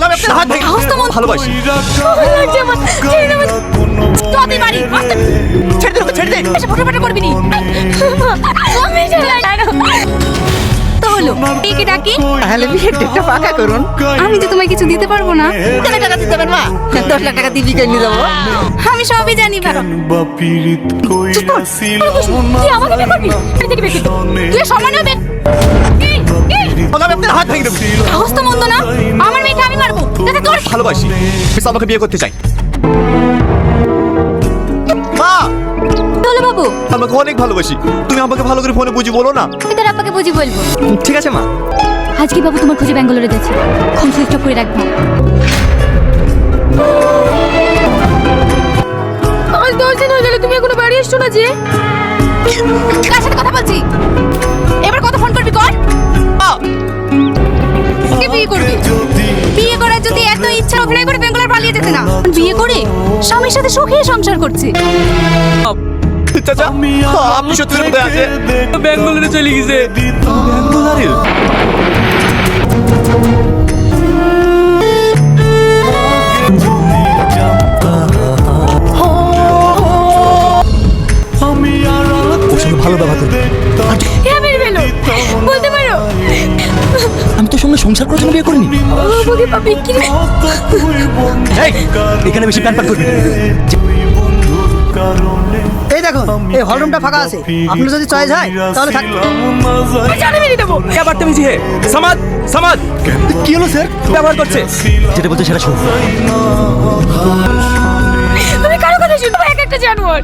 আমি আপনার হাত ভেঙে ভালোবাসি। ছেড়ে দে, ছেড়ে দে। তাহলে বিয়ের ডেটটা পাকা করুন। আমি যে তোমায় কিছু দিতে পারবো না। কত টাকা দিতে পারবেন মা? 10 লাখ টাকা দিবি কেন যাবো? আমি সবই জানি বাবা। তুই আমাকে বিয়ে করবি? তুই থেকে বেশি তুই সম্মানীয় ব্যক্তি। আমি আপনার হাত ভেঙে দেবো। অবস্থা মন্দ না, আমার মেয়েকে আমি মারবো যাতে তোর ভালোবাসি, মিস আমাকে বিয়ে করতে চাই। মা, হলো বাবু। আমাকে অনেক ভালোবাসি। তুমি আমাকে ভালো করে ফোনে বুঝি বলো না। আমি তোর আব্বাকে বুঝি বলবো। ঠিক আছে মা। আজকে বাবু তোমার খোঁজে ব্যাঙ্গালোরে যাচ্ছে, ফোন সুইচ অফ করে রাখবো। আজ 10 দিন হয়ে গেল, তুমি এখনো বাড়ি এসছো না যে? কার সাথে কথা বলছি? এবার কত ফোন করবি কর। কে বিয়ে করবি? বিয়ে করার যদি এত ইচ্ছা, অভিনয় করে ব্যাঙ্গালোর পালিয়ে যেতে না। বিয়ে করে স্বামীর সাথে সুখে সংসার করছি। চাচা, আপনি সত্যি কোথায় আছে? ব্যাঙ্গালোরে চলে গেছে। ব্যাঙ্গালোরে? ওর সঙ্গে ভালো ব্যবহার করবে। হ্যাঁ মেরে ফেলো, বলতে পারো। আমি তোর সঙ্গে সংসার করার জন্য বিয়ে করিনি। বউকে পাবি কি রে? এই, এখানে বেশি প্যান প্যান করবি না। এই দেখো, এই হলরুমটা ফাঁকা আছে। আপনার যদি চয়েস হয় তাহলে থাক। আমি জানি মেরে দেবো। क्या बदतमीजी है? समाद समाद কি হলো স্যার? ব্যবহার করছে। যেটা বলছে সেটা শোন। তুমি কারো কথা শুনবে, এক একটা জানোয়ার।